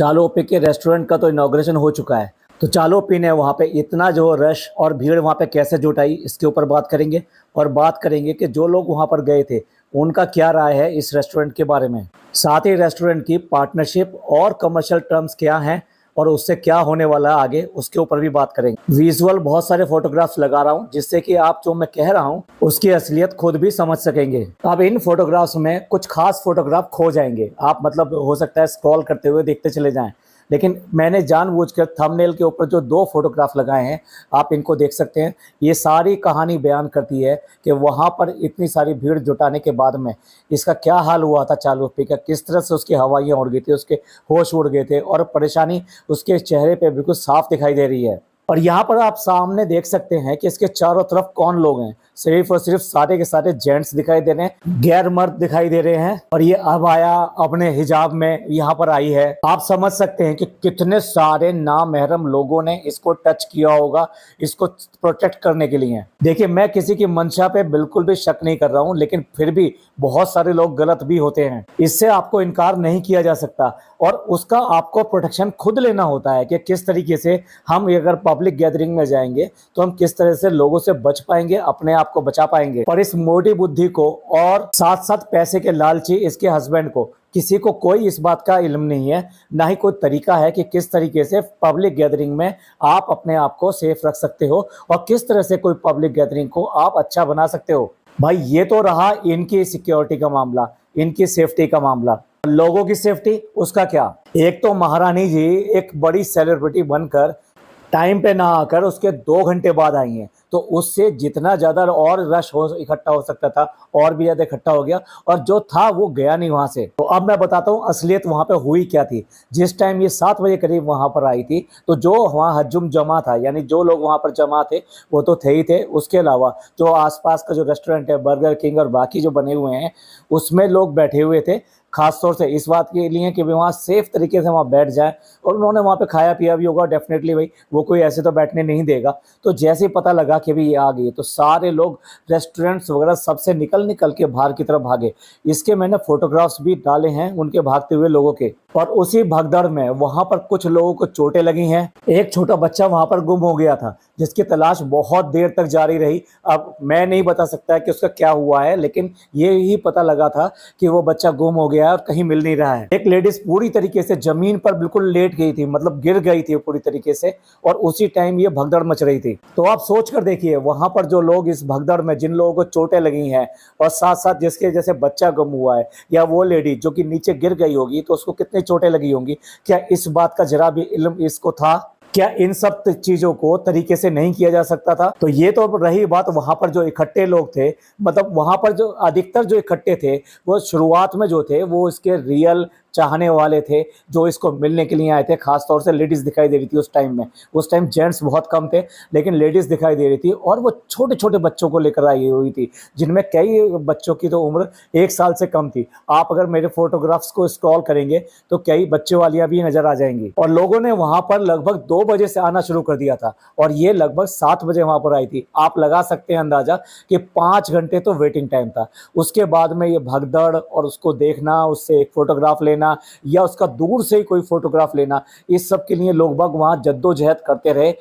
चालोपी के रेस्टोरेंट का तो इनॉग्रेशन हो चुका है। तो चालोपी ने वहाँ पे इतना जो रश और भीड़ वहाँ पे कैसे जुटाई, इसके ऊपर बात करेंगे। और बात करेंगे कि जो लोग वहाँ पर गए थे उनका क्या राय है इस रेस्टोरेंट के बारे में। साथ ही रेस्टोरेंट की पार्टनरशिप और कमर्शियल टर्म्स क्या हैं और उससे क्या होने वाला है आगे, उसके ऊपर भी बात करेंगे। विजुअल बहुत सारे फोटोग्राफ्स लगा रहा हूँ जिससे कि आप जो मैं कह रहा हूँ उसकी असलियत खुद भी समझ सकेंगे। अब इन फोटोग्राफ्स में कुछ खास फोटोग्राफ खो जाएंगे, आप मतलब हो सकता है स्क्रॉल करते हुए देखते चले जाएं, लेकिन मैंने जानबूझकर थंबनेल के ऊपर जो 2 फोटोग्राफ लगाए हैं आप इनको देख सकते हैं। ये सारी कहानी बयान करती है कि वहाँ पर इतनी सारी भीड़ जुटाने के बाद में इसका क्या हाल हुआ था चालोपी का, किस तरह से उसकी हवाइयाँ उड़ गई थी, उसके होश उड़ गए थे और परेशानी उसके चेहरे पे बिल्कुल साफ दिखाई दे रही है। और यहाँ पर आप सामने देख सकते हैं कि इसके चारों तरफ कौन लोग हैं। सिर्फ और सिर्फ सारे के सारे जेंट्स दिखाई दे रहे हैं, गैर मर्द दिखाई दे रहे हैं। और ये अब आया अपने हिजाब में यहाँ पर आई है। आप समझ सकते हैं कि कितने सारे नामहरम लोगों ने इसको टच किया होगा इसको प्रोटेक्ट करने के लिए। देखिए, मैं किसी की मंशा पे बिल्कुल भी शक नहीं कर रहा हूँ, लेकिन फिर भी बहुत सारे लोग गलत भी होते हैं, इससे आपको इनकार नहीं किया जा सकता। और उसका आपको प्रोटेक्शन खुद लेना होता है कि किस तरीके से हम अगर पब्लिक गैदरिंग में जाएंगे तो हम किस तरह से लोगों से बच पाएंगे, अपने आप को बचा पाएंगे। पर इस मोटी बुद्धि को और साथ साथ पैसे के लालची इसके हस्बैंड को किसी को कोई इस बात का इल्म नहीं है, ना ही कोई तरीका है कि किस तरीके से पब्लिक गैदरिंग में आप अपने आप को सेफ रख सकते हो और किस तरह से कोई पब्लिक गैदरिंग को आप अच्छा बना सकते हो। भाई, ये तो रहा इनकी सिक्योरिटी का मामला, इनकी सेफ्टी का मामला। लोगों की सेफ्टी, उसका क्या। एक तो महारानी जी एक बड़ी सेलिब्रिटी बनकर टाइम पे ना आकर उसके 2 घंटे बाद आई हैं, तो उससे जितना ज़्यादा और रश हो इकट्ठा हो सकता था और भी ज़्यादा इकट्ठा हो गया, और जो था वो गया नहीं वहाँ से। तो अब मैं बताता हूँ असलियत वहाँ पे हुई क्या थी। जिस टाइम ये 7 बजे करीब वहाँ पर आई थी तो जो वहाँ हजूम जमा था, यानी जो लोग वहाँ पर जमा थे वो तो थे ही थे, उसके अलावा जो आसपास का जो रेस्टोरेंट है बर्गर किंग और बाकी जो बने हुए हैं उसमें लोग बैठे हुए थे, खास तौर से इस बात के लिए कि वहाँ सेफ तरीके से वहाँ बैठ जाए। और उन्होंने वहाँ पे खाया पिया भी होगा डेफिनेटली, भाई वो कोई ऐसे तो बैठने नहीं देगा। तो जैसे ही पता लगा कि भाई ये आ गई तो सारे लोग रेस्टोरेंट्स वगैरह सबसे निकल के बाहर की तरफ भागे। इसके मैंने फोटोग्राफ्स भी डाले हैं उनके भागते हुए लोगों के। और उसी भगदड़ में वहाँ पर कुछ लोगों को चोटें लगी हैं। एक छोटा बच्चा वहाँ पर गुम हो गया था जिसकी तलाश बहुत देर तक जारी रही। अब मैं नहीं बता सकता कि उसका क्या हुआ है, लेकिन ये ही पता लगा था कि वो बच्चा गुम हो गया है और कहीं मिल नहीं रहा है। एक लेडीज पूरी तरीके से जमीन पर बिल्कुल लेट गई थी, मतलब गिर गई थी पूरी तरीके से, और उसी टाइम ये भगदड़ मच रही थी। तो आप सोच कर देखिए वहां पर जो लोग इस भगदड़ में, जिन लोगों को चोटें लगी हैं और साथ साथ जिसके जैसे बच्चा गुम हुआ है या वो लेडी जो कि नीचे गिर गई होगी तो उसको कितनी चोटें लगी होंगी, क्या इस बात का जरा भी इल्म इसको था? क्या इन सब चीजों को तरीके से नहीं किया जा सकता था? तो ये तो रही बात वहां पर जो इकट्ठे लोग थे, मतलब वहां पर जो अधिकतर जो इकट्ठे थे वो शुरुआत में जो थे वो इसके रियल चाहने वाले थे जो इसको मिलने के लिए आए थे। खास तौर से लेडीज दिखाई दे रही थी उस टाइम में। उस टाइम जेंट्स बहुत कम थे लेकिन लेडीज दिखाई दे रही थी, और वो छोटे छोटे बच्चों को लेकर आई हुई थी जिनमें कई बच्चों की तो उम्र 1 साल से कम थी। आप अगर मेरे फोटोग्राफ्स को स्क्रॉल करेंगे तो कई बच्चे वालियां भी नजर आ जाएंगी। और लोगों ने वहां पर लगभग 2 बजे से आना शुरू कर दिया था और ये लगभग 7 बजे वहां पर आई थी। आप लगा सकते हैं अंदाजा कि 5 घंटे तो वेटिंग टाइम था। उसके बाद में ये भगदड़ और उसको देखना, उससे एक फोटोग्राफ लेना या उसका दूर से ही कोई फोटोग्राफ लेना, इस सब के लिए लोग बाग वहां जद्दोजहद करते रहे।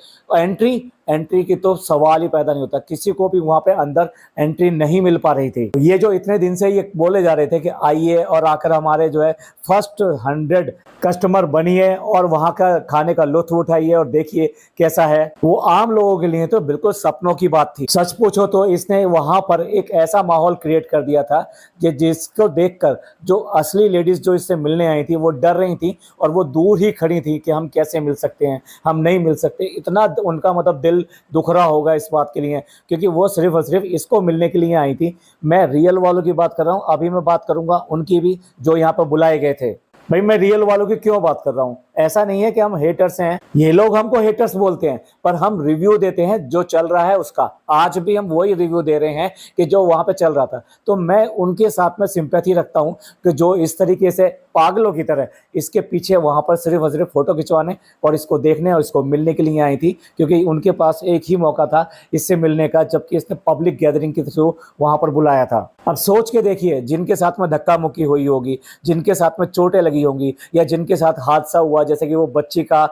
एंट्री की तो सवाल ही पैदा नहीं होता, किसी को भी वहां पे अंदर एंट्री नहीं मिल पा रही थी। ये जो इतने दिन से ये बोले जा रहे थे कि आइए और आकर हमारे जो है फर्स्ट 100 कस्टमर बनिए और वहां का खाने का लुत्फ उठाइए और देखिए कैसा है, वो आम लोगों के लिए तो बिल्कुल सपनों की बात थी। सच पूछो तो इसने वहां पर एक ऐसा माहौल क्रिएट कर दिया था कि जिसको देखकर जो असली लेडीज जो इससे मिलने आई थी वो डर रही थी और वो दूर ही खड़ी थी कि हम कैसे मिल सकते हैं, हम नहीं मिल सकते। इतना उनका मतलब दिल दुख रहा होगा इस बात के लिए, क्योंकि वो सिर्फ और सिर्फ इसको मिलने के लिए आई थी। मैं रियल वालों की बात कर रहा हूँ, अभी मैं बात करूंगा उनकी भी जो यहाँ पर बुलाए गए थे। भाई, मैं रियल वालों की क्यों बात कर रहा हूँ? ऐसा नहीं है कि हम हेटर्स हैं, ये लोग हमको हेटर्स बोलते हैं, पर हम रिव्यू देते हैं जो चल रहा है उसका। आज भी हम वही रिव्यू दे रहे हैं कि जो वहां पे चल रहा था। तो मैं उनके साथ में सिंपैथी रखता हूं कि जो इस तरीके से पागलों की तरह इसके पीछे वहां पर सिर्फ और सिर्फ फोटो खिंचवाने और इसको देखने और इसको मिलने के लिए आई थी, क्योंकि उनके पास एक ही मौका था इससे मिलने का, जबकि इसने पब्लिक गैदरिंग के थ्रू वहां पर बुलाया था। अब सोच के देखिए, जिनके साथ में धक्का मुक्की हुई होगी, जिनके साथ में चोटें लगी रही होंगी, या जिनके साथ हादसा हुआ जैसे कि वो बच्ची का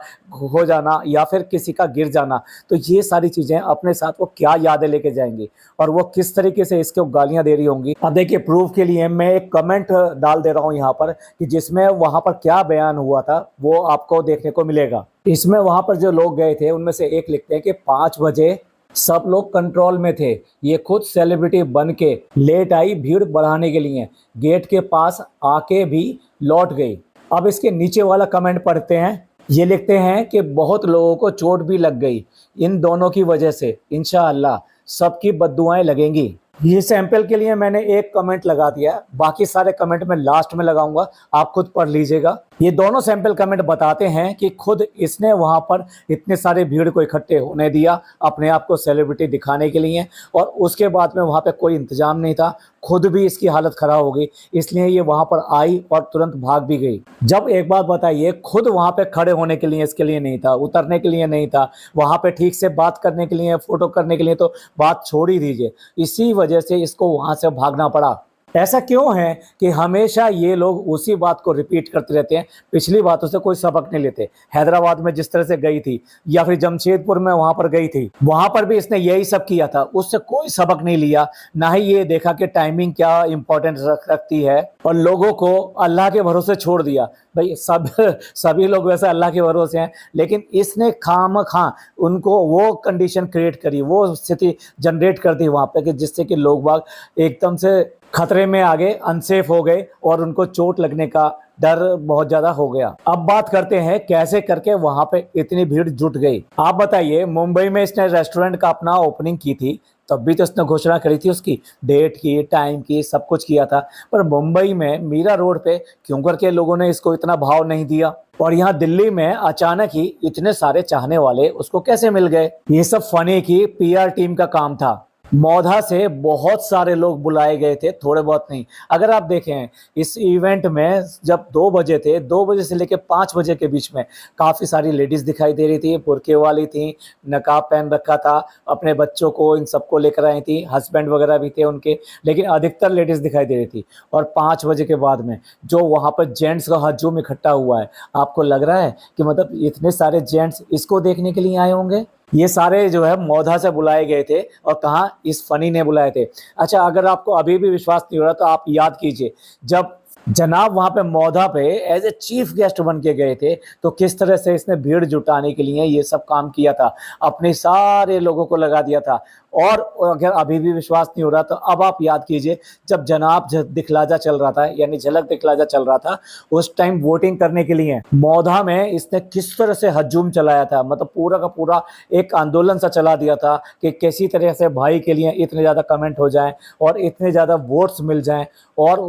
हो जाना या फिर किसी का गिर जाना, तो ये सारी चीज़ें अपने साथ वो क्या यादें लेके जाएंगी और वो किस तरीके से इसको गालियां दे रही होंगी। अब देखिए, प्रूफ के लिए मैं एक कमेंट डाल दे रहा हूँ यहाँ पर कि जिसमें वहाँ पर क्या बयान हुआ था वो आपको देखने को मिलेगा। इसमें वहाँ पर जो लोग गए थे उनमें से एक लिखते हैं कि 5 बजे सब लोग कंट्रोल में थे, ये खुद सेलिब्रिटी बन के लेट आई भीड़ बढ़ाने के लिए, गेट के पास आके भी लौट गई। अब इसके नीचे वाला कमेंट पढ़ते हैं। ये लिखते हैं कि बहुत लोगों को चोट भी लग गई इन दोनों की वजह से, इंशाअल्लाह सबकी बद्दुआएं लगेंगी। ये सैंपल के लिए मैंने एक कमेंट लगा दिया, बाकी सारे कमेंट मैं लास्ट में लगाऊंगा, आप खुद पढ़ लीजिएगा। ये दोनों सैंपल कमेंट बताते हैं कि खुद इसने वहां पर इतने सारे भीड़ को इकट्ठे होने दिया अपने आप को सेलिब्रिटी दिखाने के लिए, और उसके बाद में वहां पे कोई इंतजाम नहीं था, खुद भी इसकी हालत खराब हो गई, इसलिए ये वहां पर आई और तुरंत भाग भी गई। जब एक बात बताइए, खुद वहां पे खड़े होने के लिए इसके लिए नहीं था, उतरने के लिए नहीं था, वहां पे ठीक से बात करने के लिए, फोटो करने के लिए तो बात छोड़ ही दीजिए, इसी वजह से इसको वहां से भागना पड़ा। ऐसा क्यों है कि हमेशा ये लोग उसी बात को रिपीट करते रहते हैं, पिछली बातों से कोई सबक नहीं लेते। हैदराबाद में जिस तरह से गई थी या फिर जमशेदपुर में वहां पर गई थी, वहां पर भी इसने यही सब किया था, उससे कोई सबक नहीं लिया, ना ही ये देखा कि टाइमिंग क्या इंपॉर्टेंस रखती है, और लोगों को अल्लाह के भरोसे छोड़ दिया। भाई सभी लोग वैसे अल्लाह के भरोसे हैं, लेकिन इसने खामखा उनको वो कंडीशन क्रिएट करी, वो स्थिति जनरेट कर दी वहां पे कि जिससे कि लोग बाग एकदम से खतरे में आ गए, अनसेफ हो गए और उनको चोट लगने का डर बहुत ज्यादा हो गया। अब बात करते हैं कैसे करके वहां पे इतनी भीड़ जुट गई। आप बताइए, मुंबई में इसने रेस्टोरेंट का अपना ओपनिंग की थी, तब भी तो इसने घोषणा करी थी, उसकी डेट की, टाइम की, सब कुछ किया था, पर मुंबई में मीरा रोड पे क्यों करके लोगों ने इसको इतना भाव नहीं दिया, और यहाँ दिल्ली में अचानक ही इतने सारे चाहने वाले उसको कैसे मिल गए। ये सब फनी की PR टीम का काम था। मौधा से बहुत सारे लोग बुलाए गए थे, थोड़े बहुत नहीं। अगर आप देखें इस इवेंट में जब 2 बजे थे, 2 बजे से लेकर 5 बजे के बीच में काफ़ी सारी लेडीज़ दिखाई दे रही थी, बुर्के वाली थी, नकाब पहन रखा था, अपने बच्चों को इन सबको लेकर आई थी, हस्बैंड वगैरह भी थे उनके, लेकिन अधिकतर लेडीज़ दिखाई दे रही थी। और 5 बजे के बाद में जो वहाँ पर जेंट्स का हजूम इकट्ठा हुआ है, आपको लग रहा है कि मतलब इतने सारे जेंट्स इसको देखने के लिए आए होंगे? ये सारे जो है मौधा से बुलाए गए थे, और कहाँ, इस फनी ने बुलाए थे। अच्छा, अगर आपको अभी भी विश्वास नहीं हो रहा तो आप याद कीजिए, जब जनाब वहां पे मौधा पे एज ए चीफ गेस्ट बन के गए थे तो किस तरह से इसने भीड़ जुटाने के लिए ये सब काम किया था, अपने सारे लोगों को लगा दिया था। और अगर अभी भी विश्वास नहीं हो रहा तो अब आप याद कीजिए, जब जनाब दिखलाजा चल रहा था, यानी झलक दिखलाजा चल रहा था, उस टाइम वोटिंग करने के लिए मौधा में इसने किस तरह से हजूम चलाया था, मतलब पूरा का पूरा एक आंदोलन सा चला दिया था कि किसी तरह से भाई के लिए इतने ज़्यादा कमेंट हो जाएं और इतने ज़्यादा वोट्स मिल जाएं, और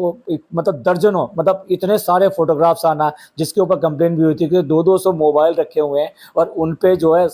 मतलब दर्जनों, मतलब इतने सारे फोटोग्राफ्स आना, जिसके ऊपर कंप्लेन भी हुई थी कि 200 मोबाइल रखे हुए हैं और उन पे जो है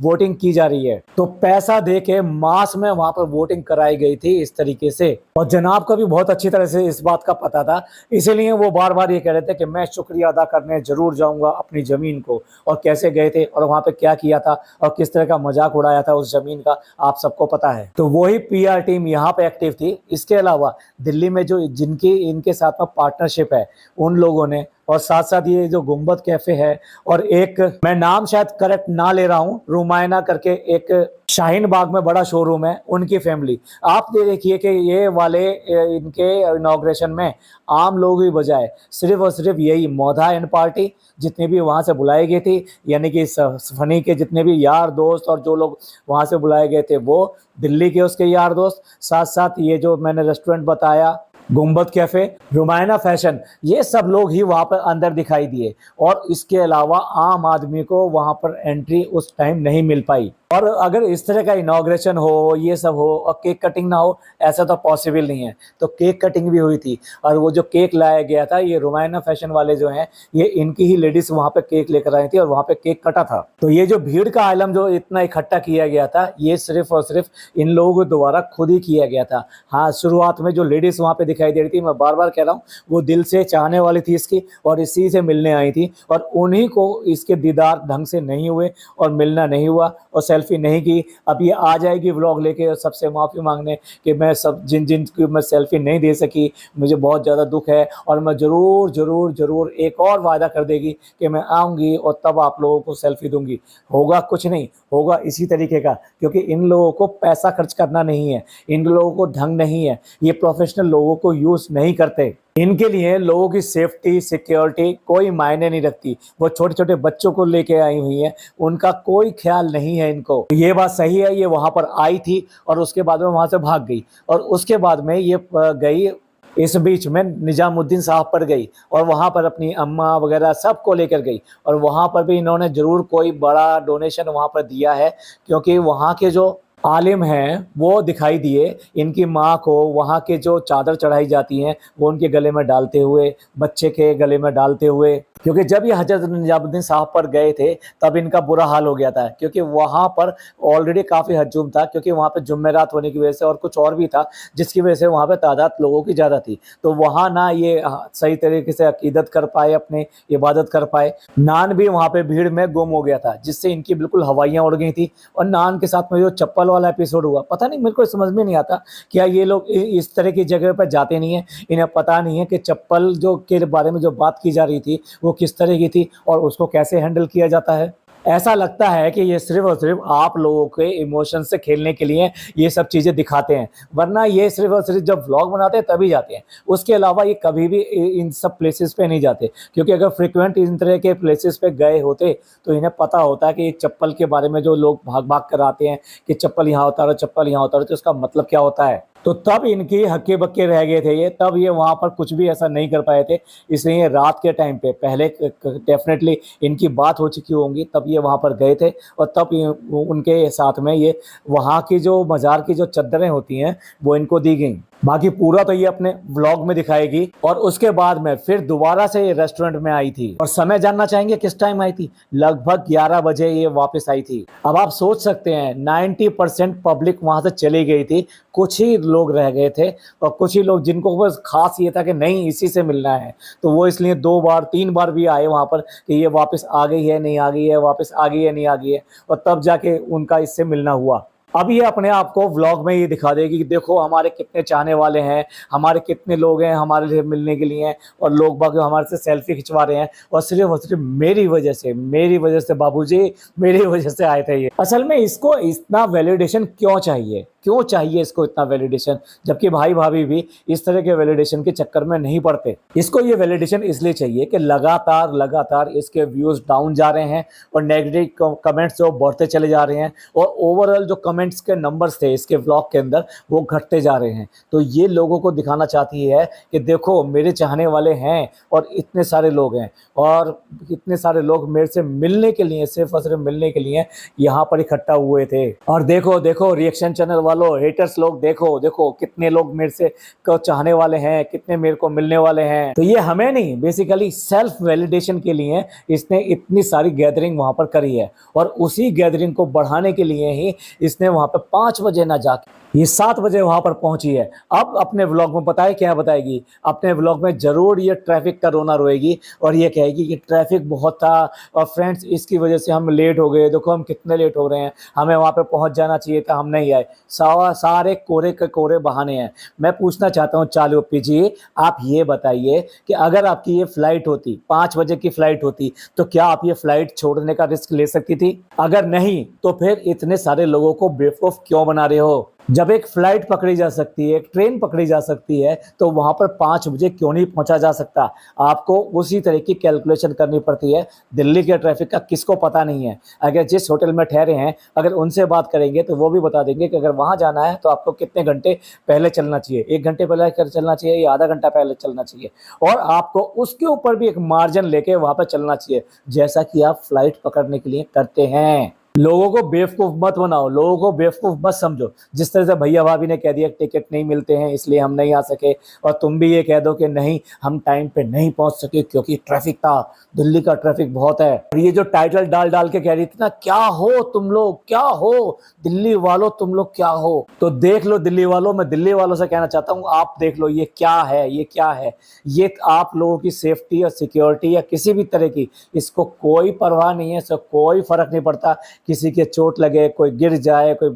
वोटिंग की जा रही है। तो पैसा दे के मास में वहां पर वोटिंग कराई गई थी इस तरीके से, और जनाब को भी बहुत अच्छी तरह से इस बात का पता था, इसीलिए वो बार बार ये कह रहे थे कि मैं शुक्रिया अदा करने जरूर जाऊंगा अपनी जमीन को। और कैसे गए थे और वहां पे क्या किया था और किस तरह का मजाक उड़ाया था उस जमीन का, आप सबको पता है। तो वही PR टीम यहाँ पे एक्टिव थी। इसके अलावा दिल्ली में जो जिनकी इनके साथ में पार्टनरशिप है उन लोगों ने, और साथ साथ ये जो गुंबद कैफे है, और एक मैं नाम शायद करेक्ट ना ले रहा हूँ, रुमायना करके एक शाहीन बाग में बड़ा शोरूम है, उनकी फैमिली, आप देखिए कि ये वाले इनके इनॉग्रेशन में आम लोग ही बजाय सिर्फ और सिर्फ यही मौधा एंड पार्टी जितनी भी वहाँ से बुलाई गई थी, यानी कि फनी के जितने भी यार दोस्त और जो लोग वहाँ से बुलाए गए थे वो दिल्ली के उसके यार दोस्त, साथ साथ ये जो मैंने रेस्टोरेंट बताया गुंबद कैफे, रुमायना फैशन, ये सब लोग ही वहां पर अंदर दिखाई दिए। और इसके अलावा आम आदमी को वहां पर एंट्री उस टाइम नहीं मिल पाई। और अगर इस तरह का इनॉग्रेशन हो, ये सब हो और केक कटिंग ना हो, ऐसा तो पॉसिबल नहीं है। तो केक कटिंग भी हुई थी, और वो जो केक लाया गया था, ये रुमायना फैशन वाले जो हैं, ये इनकी ही लेडीज वहां पे केक लेकर आई थी और वहां पे केक कटा था। तो ये जो भीड़ का आलम जो इतना इकट्ठा किया गया था, ये सिर्फ और सिर्फ इन लोगों द्वारा खुद ही किया गया था। हाँ, शुरुआत में जो लेडीज वहां पे दिखाई दे रही थी, मैं बार बार कह रहा हूँ, वो दिल से चाहने वाली थी इसकी और इसी से मिलने आई थी, और उन्हीं को इसके दीदार ढंग से नहीं हुए और मिलना नहीं हुआ, और सेल्फी सेल्फी नहीं की, अब ये आ जाएगी व्लॉग लेके और सबसे माफ़ी मांगने कि मैं सब जिन जिन की मैं सेल्फी नहीं दे सकी, मुझे बहुत ज़्यादा दुख है, और मैं ज़रूर ज़रूर ज़रूर एक और वादा कर देगी कि मैं आऊँगी और तब आप लोगों को सेल्फी दूंगी। होगा कुछ नहीं, होगा इसी तरीके का, क्योंकि इन लोगों को पैसा खर्च करना नहीं है, इन लोगों को ढंग नहीं है, ये प्रोफेशनल लोगों को यूज़ नहीं करते। इनके लिए लोगों की सेफ्टी सिक्योरिटी कोई मायने नहीं रखती। वो छोटे छोटे बच्चों को लेके आई हुई हैं, उनका कोई ख्याल नहीं है इनको। ये बात सही है, ये वहाँ पर आई थी और उसके बाद में वहाँ से भाग गई, और उसके बाद में ये गई, इस बीच में निजामुद्दीन साहब पर गई और वहाँ पर अपनी अम्मा वगैरह सबको लेकर गई, और वहाँ पर भी इन्होंने ज़रूर कोई बड़ा डोनेशन वहाँ पर दिया है, क्योंकि वहाँ के जो आलिम हैं वो दिखाई दिए इनकी माँ को, वहाँ के जो चादर चढ़ाई जाती हैं वो उनके गले में डालते हुए, बच्चे के गले में डालते हुए, क्योंकि जब ये हजरत निजामुद्दीन साहब पर गए थे तब इनका बुरा हाल हो गया था, क्योंकि वहाँ पर ऑलरेडी काफ़ी हजूम था, क्योंकि वहाँ पे जुम्मेरात होने की वजह से और कुछ और भी था जिसकी वजह से वहाँ पे तादाद लोगों की ज़्यादा थी। तो वहाँ ना ये सही तरीके से अकीदत कर पाए, अपने इबादत कर पाए। नान भी वहाँ पे भीड़ में गुम हो गया था, जिससे इनकी बिल्कुल हवाइयाँ उड़ गई थी। और नान के साथ में जो चप्पल वाला एपिसोड हुआ, पता नहीं, मेरे को समझ में नहीं आता क्या ये लोग इस तरह की जगह पर जाते नहीं हैं, इन्हें पता नहीं है कि चप्पल जो के बारे में जो बात की जा रही थी वो किस तरह की थी और उसको कैसे हैंडल किया जाता है। ऐसा लगता है कि ये सिर्फ और सिर्फ आप लोगों के इमोशन से खेलने के लिए ये सब चीज़ें दिखाते हैं, वरना ये सिर्फ और सिर्फ जब व्लॉग बनाते हैं तभी जाते हैं। उसके अलावा ये कभी भी इन सब प्लेसेस पे नहीं जाते, क्योंकि अगर फ्रिक्वेंट इन तरह के प्लेसेस पे गए होते तो इन्हें पता होता है कि चप्पल के बारे में जो लोग भाग भाग कर आते हैं कि चप्पल यहाँ उतारो, चप्पल यहाँ उतारो, तो उसका मतलब क्या होता है। तो तब इनकी हक्के बक्के रह गए थे ये, तब ये वहाँ पर कुछ भी ऐसा नहीं कर पाए थे, इसलिए रात के टाइम पे पहले डेफिनेटली इनकी बात हो चुकी होंगी, तब ये वहाँ पर गए थे और तब उनके साथ में ये वहाँ की जो मज़ार की जो चद्दरें होती हैं वो इनको दी गई। बाकी पूरा तो ये अपने व्लॉग में दिखाएगी। और उसके बाद में फिर दोबारा से ये रेस्टोरेंट में आई थी, और समय जानना चाहेंगे किस टाइम आई थी? लगभग 11 बजे ये वापस आई थी। अब आप सोच सकते हैं 90% पब्लिक वहां से चली गई थी, कुछ ही लोग रह गए थे, और कुछ ही लोग जिनको बस खास ये था कि नहीं इसी से मिलना है, तो वो इसलिए 2 बार 3 बार भी आए वहां पर कि ये वापस आ गई है नहीं आ गई है, वापस आ गई है नहीं आ गई है, और तब जाके उनका इससे मिलना हुआ। अब ये अपने आप को व्लॉग में ये दिखा देगी कि देखो हमारे कितने चाहने वाले हैं, हमारे कितने लोग हैं हमारे लिए मिलने के लिए हैं, और लोग बाकी हमारे से सेल्फी खिंचवा रहे हैं, और सिर्फ मेरी वजह से बाबूजी, मेरी वजह से आए थे ये। असल में इसको इतना वैलिडेशन क्यों चाहिए, क्यों चाहिए इसको इतना वैलिडेशन, जबकि भाई भाभी भी इस तरह के वैलिडेशन के चक्कर में नहीं पड़ते। इसको ये वैलिडेशन इसलिए चाहिए कि लगातार इसके व्यूज डाउन जा रहे हैं और नेगेटिव कमेंट्स जो बढ़ते चले जा रहे हैं, और ओवरऑल जो कमेंट्स के नंबर्स थे इसके व्लॉग के अंदर वो घटते जा रहे हैं। तो ये लोगों को दिखाना चाहती है कि देखो मेरे चाहने वाले हैं और इतने सारे लोग हैं, और इतने सारे लोग मेरे से मिलने के लिए, सिर्फ और सिर्फ मिलने के लिए यहाँ पर इकट्ठा हुए थे। और देखो रिएक्शन चैनल वालों, हेटर्स लोग, देखो कितने लोग मेरे से को चाहने वाले हैं, कितने मेरे को मिलने वाले हैं। तो ये हमें नहीं, बेसिकली सेल्फ वैलिडेशन के लिए इसने इतनी सारी गैदरिंग वहां पर करी है, और उसी गैदरिंग को बढ़ाने के लिए ही इसने वहां पर 5 बजे ना जाके ये 7 बजे वहां पर पहुंची है। अब अपने व्लॉग में बताए क्या बताएगी, अपने व्लॉग में जरूर ये ट्रैफिक का रोना रोएगी और ये कहेगी कि ट्रैफिक बहुत था और फ्रेंड्स इसकी वजह से हम लेट हो गए, देखो हम कितने लेट हो रहे हैं, हमें वहां पे पहुंच जाना चाहिए था, हम नहीं आए। सारे कोरे के कोरे बहाने हैं। मैं पूछना चाहता हूँ चालू ओपी जी, आप ये बताइए कि अगर आपकी ये फ्लाइट होती, 5 बजे की फ्लाइट होती, तो क्या आप ये फ्लाइट छोड़ने का रिस्क ले सकती थी? अगर नहीं तो फिर इतने सारे लोगों को बेवकूफ क्यों बना रहे हो? जब एक फ्लाइट पकड़ी जा सकती है, एक ट्रेन पकड़ी जा सकती है, तो वहां पर 5 बजे क्यों नहीं पहुंचा जा सकता? आपको उसी तरह की कैलकुलेशन करनी पड़ती है। दिल्ली के ट्रैफिक का किसको पता नहीं है? अगर जिस होटल में ठहरे हैं, अगर उनसे बात करेंगे तो वो भी बता देंगे कि अगर वहां जाना है तो आपको कितने घंटे पहले चलना चाहिए, 1 घंटे पहले चलना चाहिए या आधा घंटा पहले चलना चाहिए, और आपको उसके ऊपर भी एक मार्जिन लेके वहां पर चलना चाहिए, जैसा कि आप फ्लाइट पकड़ने के लिए करते हैं। लोगों को बेवकूफ मत बनाओ, लोगों को बेवकूफ मत समझो। जिस तरह से भैया भाभी ने कह दिया टिकट नहीं मिलते हैं इसलिए हम नहीं आ सके, और तुम भी ये कह दो कि नहीं हम टाइम पे नहीं पहुंच सके क्योंकि ट्रैफिक था, दिल्ली का ट्रैफिक बहुत है। और ये जो टाइटल डाल डाल के कह रही थी ना, क्या हो तुम लोग, क्या हो दिल्ली वालों, तुम लोग क्या हो, तो देख लो दिल्ली वालों, मैं दिल्ली वालों से कहना चाहता हूँ आप देख लो ये क्या है, ये क्या है। ये आप लोगों की सेफ्टी और सिक्योरिटी या किसी भी तरह की, इसको कोई परवाह नहीं है, इसको कोई फर्क नहीं पड़ता किसी के चोट लगे, कोई गिर जाए, कोई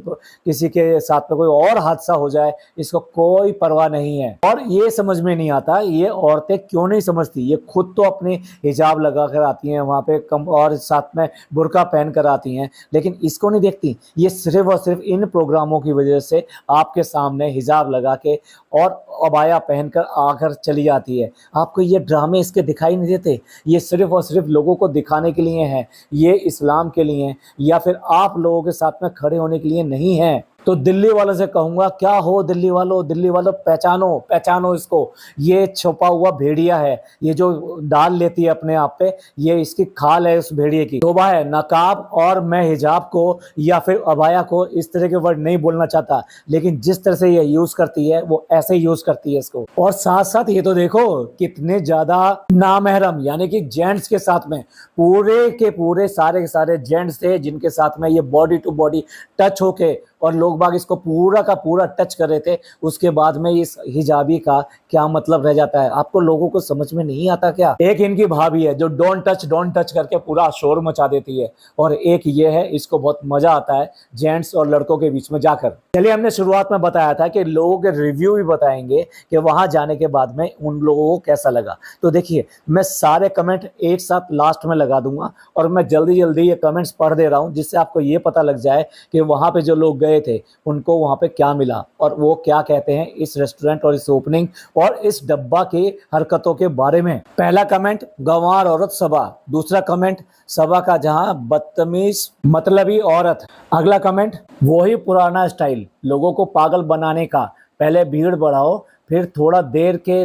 किसी के साथ में कोई और हादसा हो जाए, इसको कोई परवाह नहीं है। और ये समझ में नहीं आता ये औरतें क्यों नहीं समझती। ये खुद तो अपनी हिजाब लगा कर आती हैं वहाँ पे कम, और साथ में बुर्का पहन कर आती हैं, लेकिन इसको नहीं देखती। ये सिर्फ और सिर्फ इन प्रोग्रामों की वजह से आपके सामने हिजाब लगा के और अबाया पहनकर आकर चली जाती है। आपको ये ड्रामे इसके दिखाई नहीं देते। ये सिर्फ और सिर्फ लोगों को दिखाने के लिए हैं, ये इस्लाम के लिए या फिर आप लोगों के साथ में खड़े होने के लिए नहीं है। तो दिल्ली वालों से कहूंगा, क्या हो दिल्ली वालों पहचानो पहचानो इसको। ये छुपा हुआ भेड़िया है, ये जो डाल लेती है अपने आप पे, ये इसकी खाल है उस भेड़िए की। तौबा है। नकाब और मैं हिजाब को या फिर अबाया को इस तरह के वर्ड नहीं बोलना चाहता, लेकिन जिस तरह से ये यूज करती है वो ऐसे यूज करती है इसको। और साथ साथ ये तो देखो कितने ज्यादा नामहरम यानी कि जेंट्स के साथ में, पूरे के पूरे सारे के सारे जेंट्स थे जिनके साथ में ये बॉडी टू बॉडी टच होके, और लोग बाग इसको पूरा का पूरा टच कर रहे थे। उसके बाद में इस हिजाबी का क्या मतलब रह जाता है? आपको लोगों को समझ में नहीं आता क्या? एक इनकी भाभी है जो डोंट टच करके पूरा शोर मचा देती है, और एक ये है, इसको बहुत मजा आता है जेंट्स और लड़कों के बीच में जाकर। चलिए, हमने शुरुआत में बताया था कि लोगों के रिव्यू भी बताएंगे कि वहां जाने के बाद में उन लोगों को कैसा लगा। तो देखिए, मैं सारे कमेंट एक साथ लास्ट में लगा दूंगा, और मैं जल्दी जल्दी ये कमेंट्स पढ़ दे रहा हूं, जिससे आपको ये पता लग जाए कि वहां पे जो लोग गए थे उनको वहां पे क्या मिला, और वो क्या कहते हैं इस रेस्टोरेंट और इस ओपनिंग और इस डब्बा की हरकतों के बारे में। पहला कमेंट, गंवार औरत सबा। दूसरा कमेंट, सबा का जहां बदतमीज मतलबी औरत। अगला कमेंट, वही पुराना स्टाइल लोगों को पागल बनाने का, पहले भीड़ बढ़ाओ फिर थोड़ा देर के